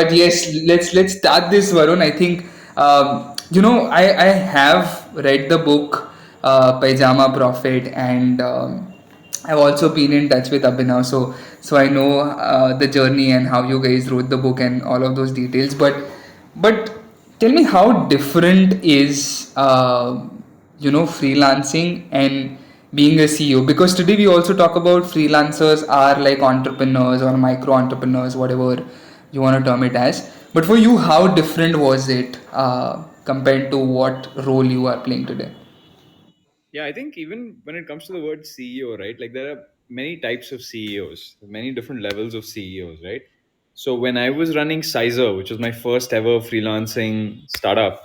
but yes, let's start this, Varun. I think I have read the book Pajama Prophet, and I've also been in touch with Abhinav, so I know the journey and how you guys wrote the book and all of those details. But tell me, how different is freelancing and being a CEO? Because today we also talk about freelancers are like entrepreneurs or micro entrepreneurs, whatever you want to term it as. But for you, how different was it compared to what role you are playing today? Yeah, I think even when it comes to the word CEO, right? Like there are many types of CEOs, many different levels of CEOs, right? So when I was running Sizer, which was my first ever freelancing startup,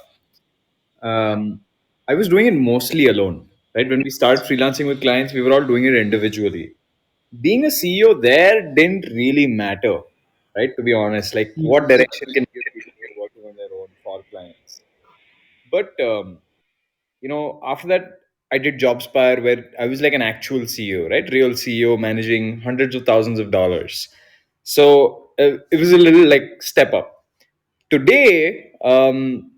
I was doing it mostly alone, right? When we started freelancing with clients, we were all doing it individually. Being a CEO there didn't really matter, right? To be honest, like what direction can give people who are working on their own for clients. But after that, I did JobSpire, where I was like an actual CEO, right? Real CEO managing hundreds of thousands of dollars. So it was a little like step up. Today, I'm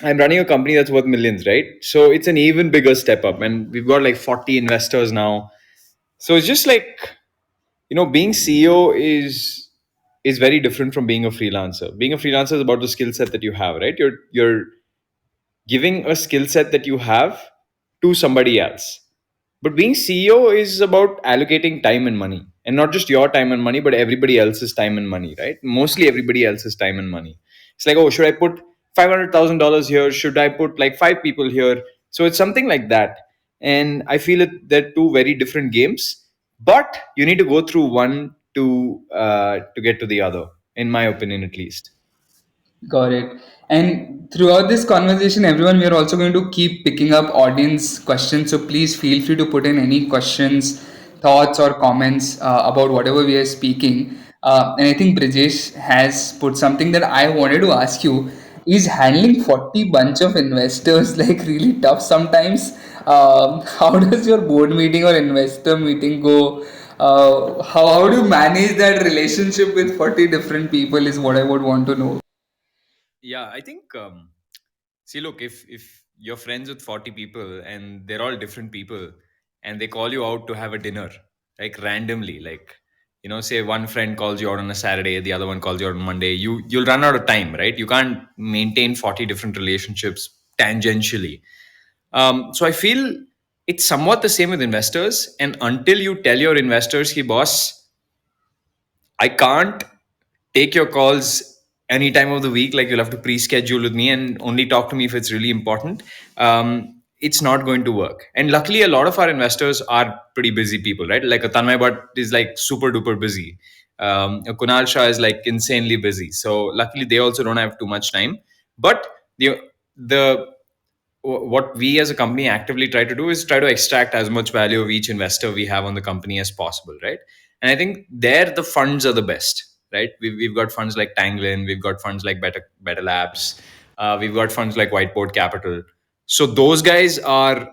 running a company that's worth millions, right? So it's an even bigger step up, and we've got like 40 investors now. So it's just like, being CEO is very different from being a freelancer. Being a freelancer is about the skill set that you have, right? You're giving a skill set that you have to somebody else. But being CEO is about allocating time and money, and not just your time and money, but everybody else's time and money, right? Mostly everybody else's time and money. It's like, oh, should I put $500,000 here? Should I put like five people here? So it's something like that. And I feel that they're two very different games, but you need to go through one to get to the other, in my opinion, at least. Got it. And throughout this conversation, everyone, we are also going to keep picking up audience questions. So please feel free to put in any questions, thoughts, or comments about whatever we are speaking. And I think Brijesh has put something that I wanted to ask you. Is handling 40 bunch of investors like really tough sometimes? How does your board meeting or investor meeting go? How do you manage that relationship with 40 different people is what I would want to know. Yeah, I think see, look, if you're friends with 40 people and they're all different people and they call you out to have a dinner, like randomly, like, say one friend calls you out on a Saturday, the other one calls you out on Monday, you'll run out of time, right? You can't maintain 40 different relationships tangentially. So I feel it's somewhat the same with investors. And until you tell your investors, "Hey, boss, I can't take your calls any time of the week. Like you'll have to pre-schedule with me and only talk to me if it's really important." It's not going to work. And luckily, a lot of our investors are pretty busy people, right? Like a Tanmay Bhatt is like super duper busy. A Kunal Shah is like insanely busy. So luckily, they also don't have too much time. But the what we as a company actively try to do is try to extract as much value of each investor we have on the company as possible, right? And I think there the funds are the best, right? We've got funds like Tanglin, we've got funds like Better Labs, we've got funds like Whiteboard Capital. So those guys are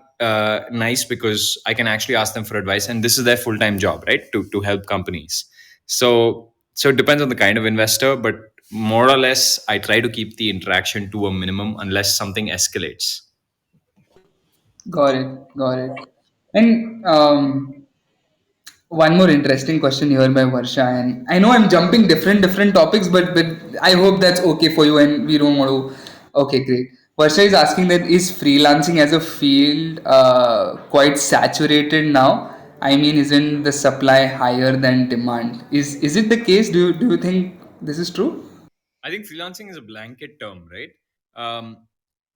nice because I can actually ask them for advice, and this is their full-time job, right? To help companies. So it depends on the kind of investor, but more or less I try to keep the interaction to a minimum unless something escalates. Got it. Got it. And one more interesting question here by Varsha, and I know I'm jumping different topics, but I hope that's okay for you, and we don't want to. Okay, great. Varsha is asking that is freelancing as a field quite saturated now? I mean, isn't the supply higher than demand? Is it the case? Do you think this is true? I think freelancing is a blanket term, right?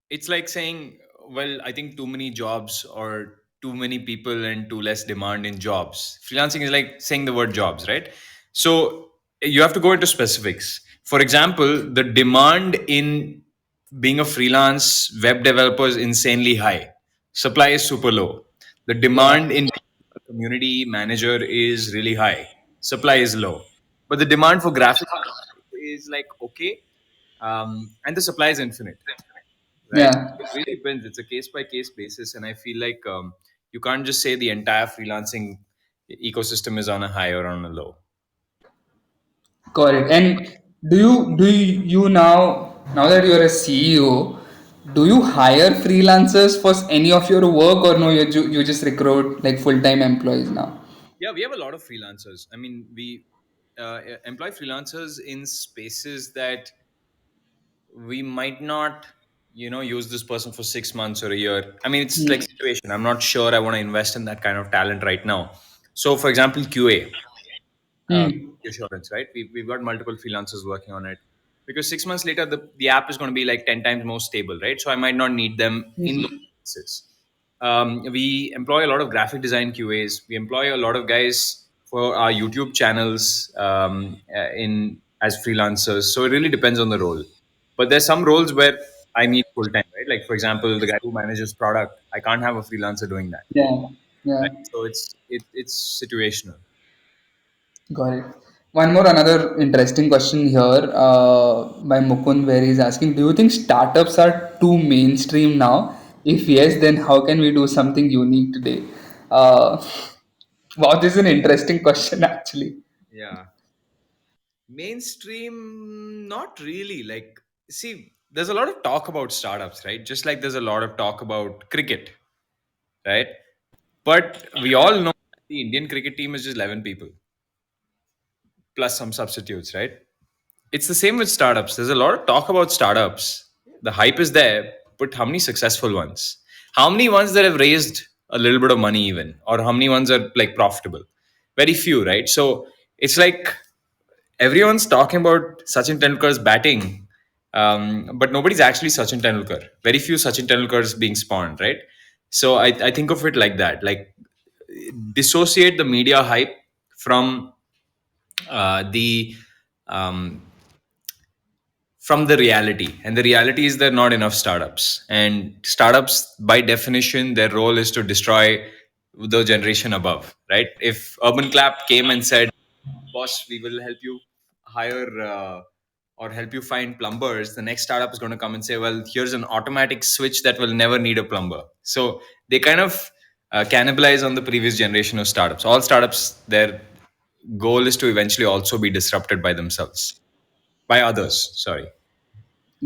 It's like saying, well, I think too many jobs or too many people and too less demand in jobs. Freelancing is like saying the word jobs, right? So you have to go into specifics. For example, the demand in being a freelance web developer is insanely high. Supply is super low. The Yeah. demand in being a community manager is really high. Supply is low. But the demand for graphic is like okay, and the supply is infinite, right? Yeah. It really depends. It's a case by case basis, and I feel like you can't just say the entire freelancing ecosystem is on a high or on a low. Got it. And Do you now that you're a CEO, do you hire freelancers for any of your work, or no? You just recruit like full time employees now? Yeah, we have a lot of freelancers. I mean, we employ freelancers in spaces that we might not, use this person for 6 months or a year. I mean, it's like situation. I'm not sure I want to invest in that kind of talent right now. So, for example, QA, uh, Hmm. assurance, right? We've got multiple freelancers working on it because 6 months later, the app is going to be like 10 times more stable, right? So I might not need them in those cases. We employ a lot of graphic design QAs. We employ a lot of guys for our YouTube channels in as freelancers. So it really depends on the role. But there's some roles where I need full time, right? Like for example, the guy who manages product, I can't have a freelancer doing that, Yeah, yeah. right? So it's situational. Got it. One more another interesting question here by Mukund, where he's asking, do you think startups are too mainstream now? If yes, then how can we do something unique today? Uh, wow, this is an interesting question actually. Yeah. Mainstream, not really. Like, see, there's a lot of talk about startups, right? Just like there's a lot of talk about cricket, right? But we all know the Indian cricket team is just 11 people plus some substitutes, right? It's the same with startups. There's a lot of talk about startups. The hype is there, but how many successful ones? How many ones that have raised a little bit of money, even? Or how many ones are like profitable? Very few, right? So it's like everyone's talking about Sachin Tendulkar's batting, but nobody's actually Sachin Tendulkar. Very few Sachin Tendulkars being spawned, right? So I think of it like that. Like dissociate the media hype from the um, from the reality, and the reality is there are not enough startups, and startups by definition their role is to destroy the generation above, right? If Urban Clap came and said, boss, we will help you hire or help you find plumbers, the next startup is going to come and say, well, here's an automatic switch that will never need a plumber. So they kind of cannibalize on the previous generation of startups. All startups, their goal is to eventually also be disrupted by themselves, by others, sorry.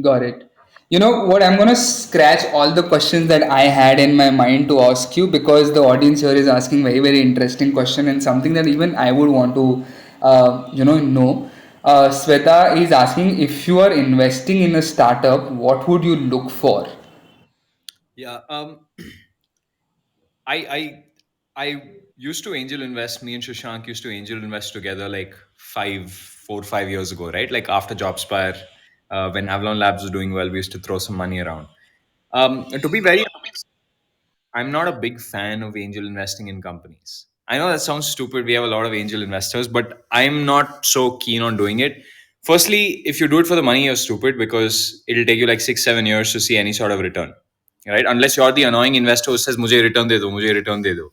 Got it. You know what? I'm gonna scratch all the questions that I had in my mind to ask you, because the audience here is asking very, very interesting question and something that even I would want to, know. Sweta is asking, if you are investing in a startup, what would you look for? Yeah. I I used to angel invest. Me and Shashank used to angel invest together like 4 or 5 years ago, right? Like after JobSpire, when Avalon Labs was doing well, we used to throw some money around. To be very honest, I'm not a big fan of angel investing in companies. I know that sounds stupid. We have a lot of angel investors, but I'm not so keen on doing it. Firstly, if you do it for the money, you're stupid because it'll take you like 6, 7 years to see any sort of return, right? Unless you're the annoying investor who says, "Mujhe return de do, mujhe return de do,"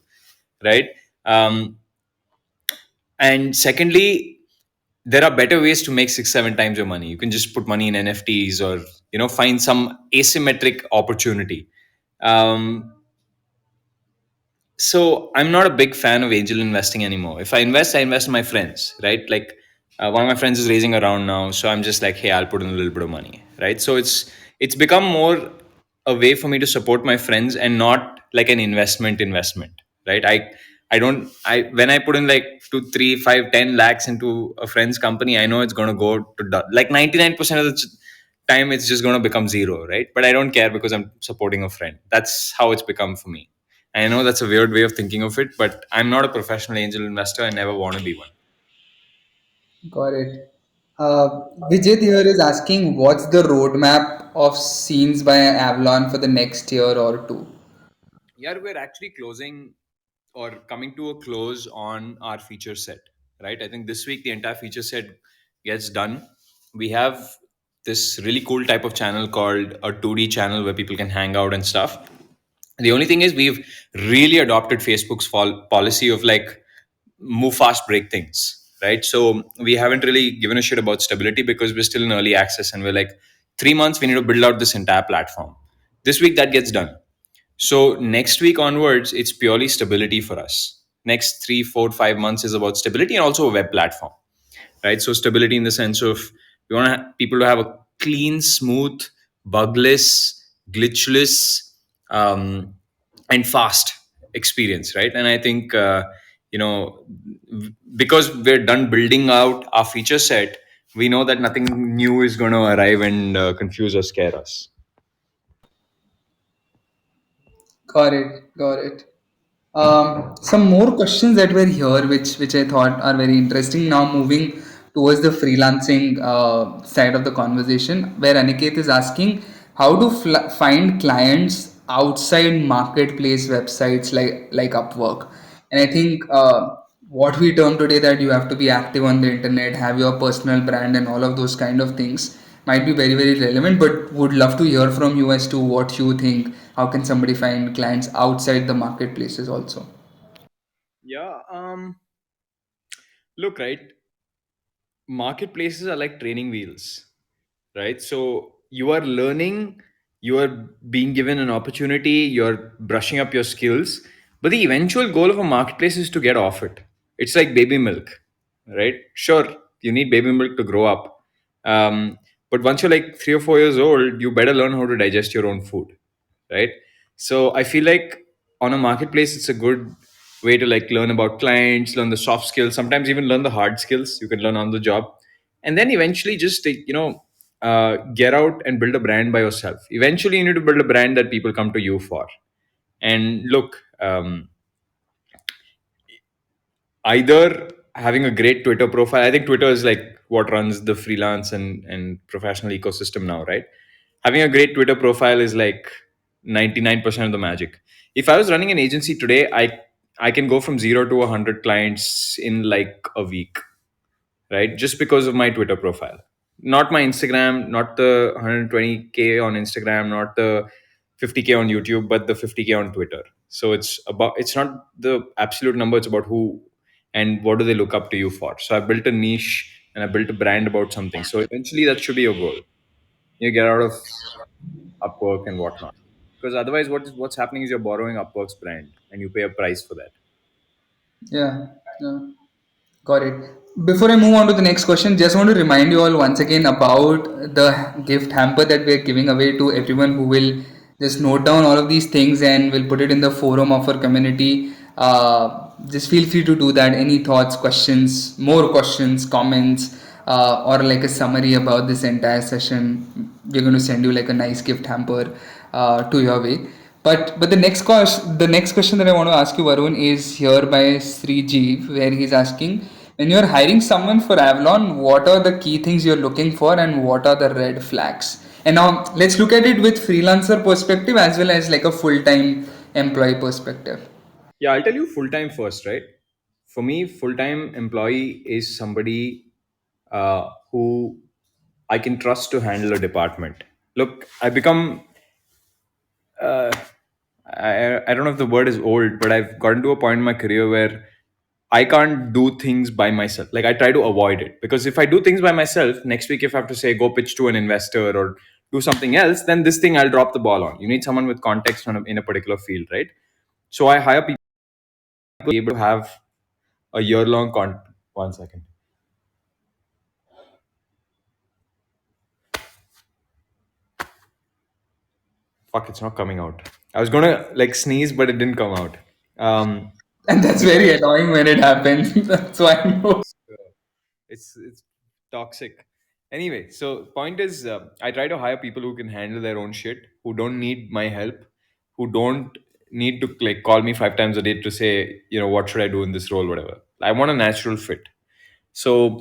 right? Um, and secondly, there are better ways to make 6, 7 times your money. You can just put money in NFTs or find some asymmetric opportunity. Um, so I'm not a big fan of angel investing anymore. If I invest in my friends, right? Like one of my friends is raising a round now, so I'm just like, hey, I'll put in a little bit of money, right? So it's become more a way for me to support my friends and not like an investment, right? I don't I when I put in like 2, 3, 5, 10 lakhs into a friend's company, I know it's going to go to like 99% of the time it's just going to become zero, right? But I don't care because I'm supporting a friend. That's how it's become for me. I know that's a weird way of thinking of it, but I'm not a professional angel investor. I never want to be one. Got it. Vijay here is asking, what's the roadmap of scenes by Avalon for the next year or two? Yeah, we're actually closing or coming to a close on our feature set, right? I think this week the entire feature set gets done. We have this really cool type of channel called a 2D channel where people can hang out and stuff. The only thing is we've really adopted Facebook's policy of like move fast, break things, right? So we haven't really given a shit about stability because we're still in early access and we're like 3 months we need to build out this entire platform. This week that gets done. So next week onwards, it's purely stability for us. Next 3, 4, 5 months is about stability and also a web platform, right? So stability in the sense of We want people to have a clean, smooth, bugless, glitchless, um, and fast experience, right? And I think you know because we're done building out our feature set, we know that nothing new is going to arrive and confuse or scare us. Got it. Got it. Some more questions that were here, which I thought are very interesting. Now moving towards the freelancing side of the conversation, where Aniket is asking how to find clients outside marketplace websites like Upwork. And I think what we term today that you have to be active on the internet, have your personal brand, and all of those kind of things might be very relevant. But would love to hear from you as to what you think. How can somebody find clients outside the marketplaces also? Yeah. Look, right. Marketplaces are like training wheels, right? So you are learning, you are being given an opportunity, you're brushing up your skills, but the eventual goal of a marketplace is to get off it. It's like baby milk, right? Sure, you need baby milk to grow up, but once you're like 3 or 4 years old, you better learn how to digest your own food, right? So I feel like on a marketplace it's a good way to like learn about clients, learn the soft skills, sometimes even learn the hard skills you can learn on the job, and then eventually just get out and build a brand by yourself. Eventually you need to build a brand that people come to you for. And look, either having a great Twitter profile. I think Twitter is like what runs the freelance and professional ecosystem now, right? Having a great Twitter profile is like 99% of the magic. If I was running an agency today, I can go from 0 to 100 clients in like a week, right? Just because of my Twitter profile. Not my Instagram, not the 120K on Instagram, not the 50K on YouTube, but the 50K on Twitter. So it's not the absolute number, it's about who and what do they look up to you for. So I built a niche and I built a brand about something. So eventually that should be your goal. You get out of Upwork and whatnot. Because otherwise what's happening is you're borrowing Upwork's brand and you pay a price for that. Yeah, yeah. Got it. Before I move on to the next question, just want to remind you all once again about the gift hamper that we are giving away to everyone who will just note down all of these things and will put it in the forum of our community. Just feel free to do that. Any thoughts, questions, more questions, comments, or like a summary about this entire session, we're going to send you like a nice gift hamper to your way. But the next question that I want to ask you, Varun, is here by Sri Jeev, where he's asking, when you're hiring someone for Avalon, what are the key things you're looking for, and what are the red flags? And now let's look at it with freelancer perspective as well as like a full time employee perspective. Yeah, I'll tell you full time first, right? For me, full time employee is somebody who I can trust to handle a department. Look, uh, I don't know if the word is old, but I've gotten to a point in my career where I can't do things by myself. Like I try to avoid it because if I do things by myself, next week if I have to say go pitch to an investor or do something else, then this thing I'll drop the ball on. You need someone with context in a particular field, right? So I hire people to be able to have a year long 1 second. Fuck, it's not coming out. I was gonna like sneeze, but it didn't come out. Um, And that's very annoying when it happens. So I know. it's toxic. Anyway, so point is, I try to hire people who can handle their own shit, who don't need my help, who don't need to like call me 5 times a day to say, what should I do in this role, whatever. I want a natural fit. So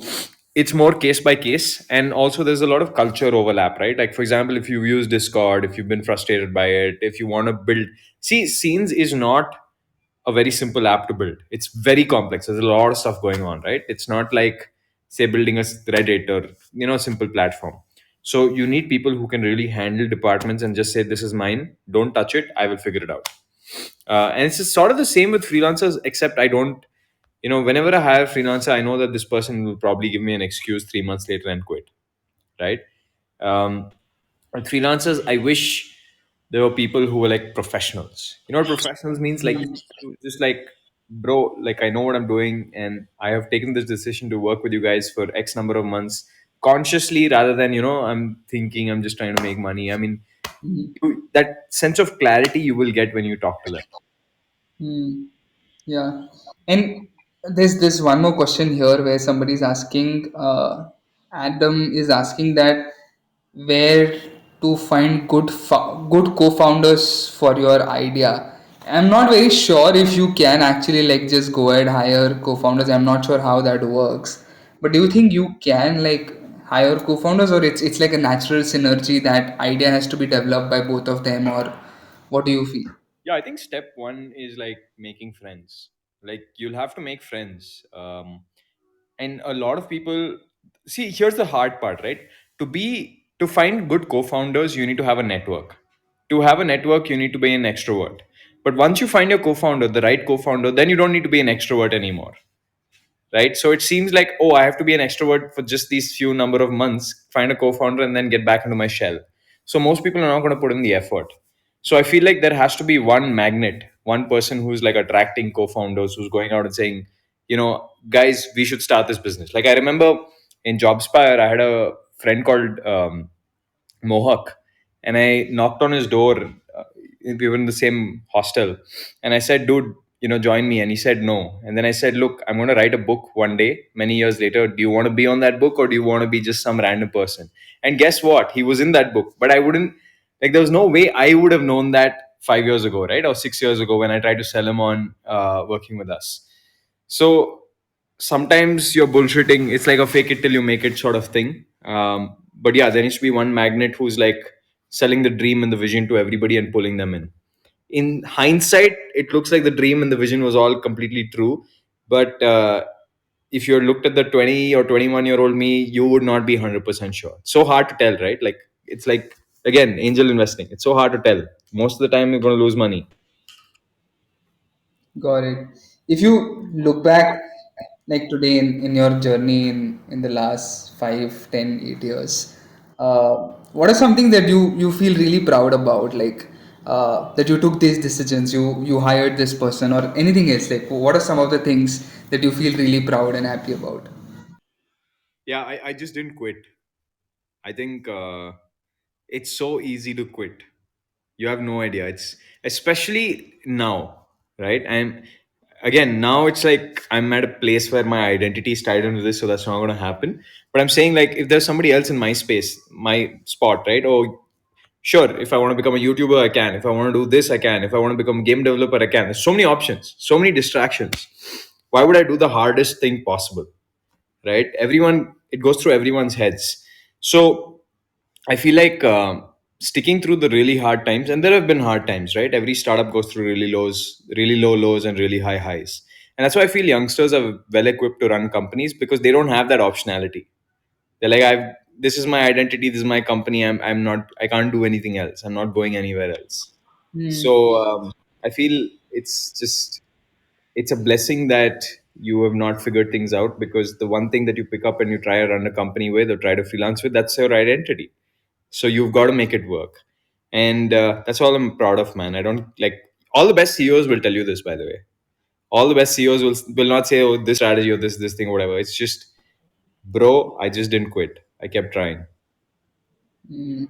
it's more case by case, and also there's a lot of culture overlap, right? Like for example, if you use Discord, if you've been frustrated by it, if you want to build, see, Scenes is not a very simple app to build. It's very complex. There's a lot of stuff going on, right? It's not like say building a Reddit or a simple platform. So you need people who can really handle departments and just say this is mine, don't touch it, I will figure it out. And it's just sort of the same with freelancers, except I don't, whenever I hire a freelancer, I know that this person will probably give me an excuse 3 months later and quit, right? um, with freelancers, I wish there were people who were like professionals. You know what professionals means? Like just like, bro, like I know what I'm doing and I have taken this decision to work with you guys for X number of months. consciously rather than, I'm thinking I'm just trying to make money. I mean, Mm. that sense of clarity you will get when you talk to them. Mm. Yeah, and there's one more question here where somebody's asking, Adam is asking that where to find good co-founders for your idea. I'm not very sure if you can actually like just go ahead hire co-founders. I'm not sure how that works, but do you think you can like hire co-founders, or it's like a natural synergy that idea has to be developed by both of them, or what do you feel? Yeah, I think step one is like making friends. Like you'll have to make friends. And a lot of people see, here's the hard part, right? To find good co-founders, you need to have a network. To have a network, you need to be an extrovert. But once you find your co-founder, the right co-founder, then you don't need to be an extrovert anymore, right? So it seems like, oh, I have to be an extrovert for just these few number of months, find a co-founder, and then get back into my shell. So most people are not going to put in the effort. So I feel like there has to be one magnet, one person who's like attracting co-founders, who's going out and saying, guys, we should start this business. Like I remember in Jobspire, I had a friend called Mohawk, and I knocked on his door. We were in the same hostel, and I said, "Dude, join me." And he said, "No." And then I said, "Look, I'm going to write a book one day, many years later. Do you want to be on that book, or do you want to be just some random person?" And guess what? He was in that book, but I wouldn't like. There was no way I would have known that 5 years ago, right, or 6 years ago when I tried to sell him on working with us. So sometimes you're bullshitting. It's like a fake it till you make it sort of thing. But yeah, there needs to be one magnet who's like selling the dream and the vision to everybody and pulling them in. In hindsight, it looks like the dream and the vision was all completely true. But if you looked at the 20 or 21-year-old me, you would not be 100% sure. So hard to tell, right? Like, it's like, again, angel investing. It's so hard to tell. Most of the time, you're going to lose money. Got it. If you look back, like today in your journey in the last 5, 10, 8 years, what are something that you feel really proud about? Like that you took these decisions, you hired this person, or anything else. Like, what are some of the things that you feel really proud and happy about? Yeah, I just didn't quit. I think it's so easy to quit. You have no idea. It's especially now, right? And again, now it's like I'm at a place where my identity is tied into this, so that's not going to happen. But I'm saying, like, if there's somebody else in my space, my spot, right? Oh, sure. If I want to become a YouTuber, I can. If I want to do this, I can. If I want to become a game developer, I can. There's so many options, so many distractions. Why would I do the hardest thing possible, right? Everyone, it goes through everyone's heads. So I feel like sticking through the really hard times, and there have been hard times, right? Every startup goes through really low lows, and really high highs. And that's why I feel youngsters are well equipped to run companies because they don't have that optionality. They're like, this is my identity, this is my company. I can't do anything else. I'm not going anywhere else. Hmm. So I feel it's a blessing that you have not figured things out, because the one thing that you pick up and you try to run a company with or try to freelance with, that's your identity. So you've got to make it work. And that's all I'm proud of, man. I don't like, all the best CEOs will tell you this, by the way. All the best CEOs will not say, oh, this strategy or this thing or whatever. It's just, bro, I just didn't quit. I kept trying. Mm.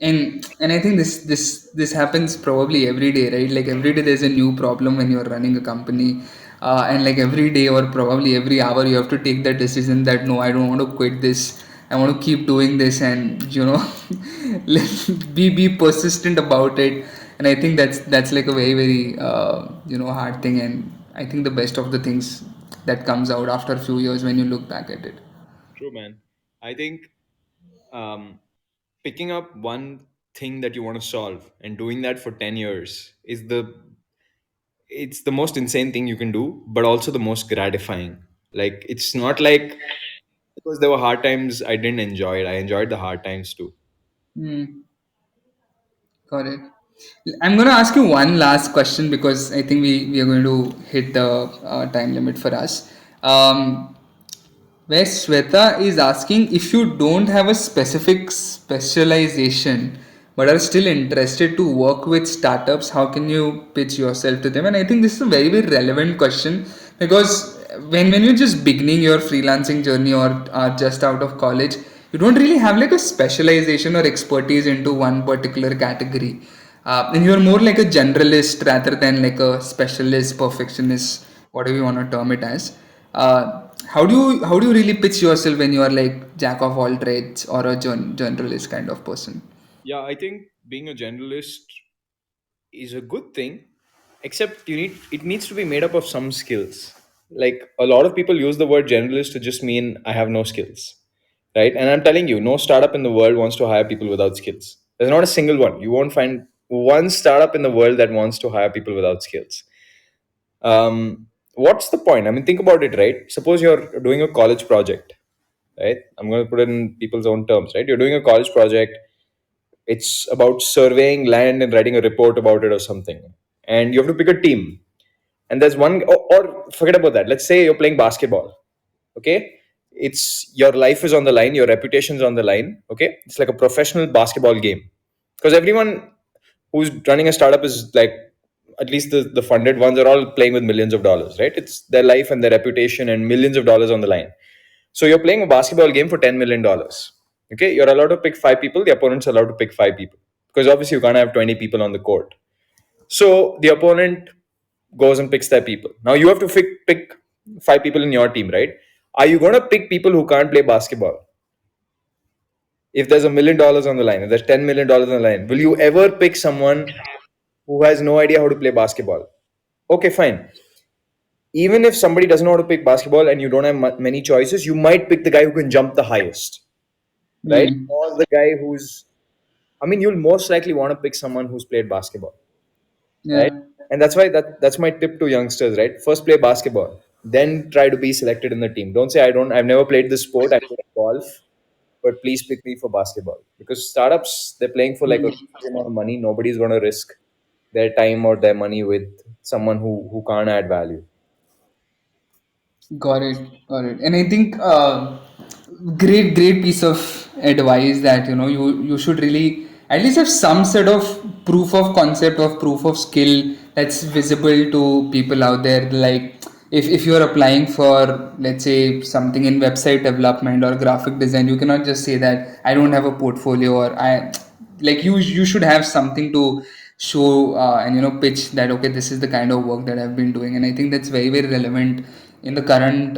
And I think this happens probably every day, right? Like every day there's a new problem when you're running a company, and like every day or probably every hour you have to take that decision that no, I don't want to quit this. I want to keep doing this, and be persistent about it. And I think that's like a very very hard thing, and I think the best of the things that comes out after a few years when you look back at it. True, man. I think um, picking up one thing that you want to solve and doing that for 10 years is it's the most insane thing you can do, but also the most gratifying. Like, it's not like because there were hard times I didn't enjoy it. I enjoyed the hard times too. Mm. Got it. I'm going to ask you one last question because I think we are going to hit the time limit for us. Um, where Sweta is asking if you don't have a specific specialization but are still interested to work with startups, how can you pitch yourself to them? And I think this is a very, very relevant question because when you're just beginning your freelancing journey or are just out of college, you don't really have like a specialization or expertise into one particular category. And you're more like a generalist rather than like a specialist, perfectionist, whatever you want to term it as. How do you really pitch yourself when you are like jack of all trades or a generalist kind of person? Yeah, I think being a generalist is a good thing, except it needs to be made up of some skills. Like a lot of people use the word generalist to just mean I have no skills, right? And I'm telling you, no startup in the world wants to hire people without skills. There's not a single one. You won't find one startup in the world that wants to hire people without skills. What's the point? I mean, think about it, right? Suppose you're doing a college project, right? I'm going to put it in people's own terms, right? You're doing a college project, it's about surveying land and writing a report about it or something, and you have to pick a team. And there's one, or forget about that. Let's say you're playing basketball. Okay, it's your life is on the line, your reputation's on the line. Okay, it's like a professional basketball game, because everyone who's running a startup is like, at least the funded ones are all playing with millions of dollars, right? It's their life and their reputation and millions of dollars on the line. So you're playing a basketball game for $10 million. Okay, you're allowed to pick five people. The opponent's allowed to pick five people, because obviously you can't have 20 people on the court. So the opponent goes and picks their people. Now you have to pick five people in your team, right? Are you going to pick people who can't play basketball? If there's $1 million on the line, if there's $10 million on the line, will you ever pick someone who has no idea how to play basketball? Okay, fine. Even if somebody doesn't know how to pick basketball and you don't have many choices, you might pick the guy who can jump the highest, right? Hmm. Or the guy who's, I mean, you'll most likely want to pick someone who's played basketball, right? Yeah. And that's why that's my tip to youngsters, right? First play basketball, then try to be selected in the team. Don't say I've never played this sport, I play golf, but please pick me for basketball. Because startups, they're playing for like a huge amount of money. Nobody's gonna risk their time or their money with someone who can't add value. Got it, got it. And I think great piece of advice that you should really at least have some sort of proof of concept of proof of skill that's visible to people out there. Like if you're applying for, let's say, something in website development or graphic design, you cannot just say that I don't have a portfolio, or I like you should have something to show and pitch that, okay, this is the kind of work that I've been doing. And I think that's very relevant in the current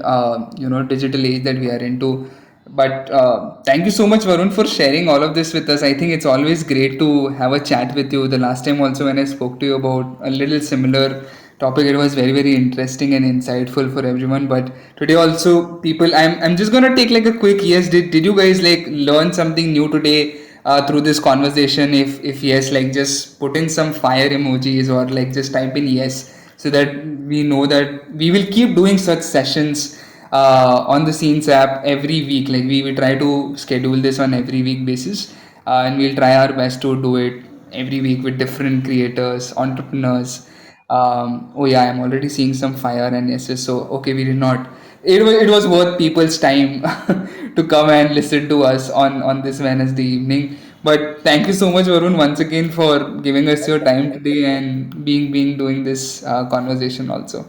digital age that we are into. But thank you so much, Varun, for sharing all of this with us. I think it's always great to have a chat with you. The last time also when I spoke to you about a little similar topic, it was very interesting and insightful for everyone. But today also, people, I'm just gonna take like a quick yes. Did you guys like learn something new today through this conversation? If yes, like just put in some fire emojis or like just type in yes, so that we know that we will keep doing such sessions on the Scenes app every week. Like we try to schedule this on every week basis, and we'll try our best to do it every week with different creators, entrepreneurs. Oh yeah, I'm already seeing some fire and yes. So okay, we did not. It was worth people's time to come and listen to us on this Wednesday evening. But thank you so much, Varun, once again for giving us your time today and being doing this conversation also.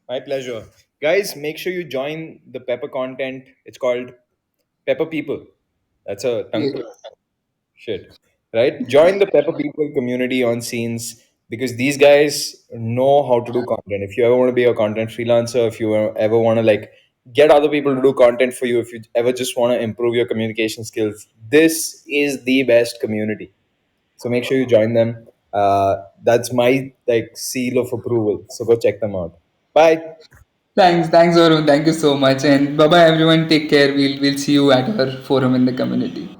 My pleasure. Guys, make sure you join the Pepper content. It's called Pepper People. That's a tongue Yeah. twister. Shit. Right? Join the Pepper People community on Scenes, because these guys know how to do content. If you ever want to be a content freelancer, if you ever want to like get other people to do content for you, if you ever just want to improve your communication skills, this is the best community. So make sure you join them. That's my like seal of approval. So go check them out. Bye. Thanks, Varun. Thank you so much. And bye bye, everyone. Take care. We'll see you at our forum in the community.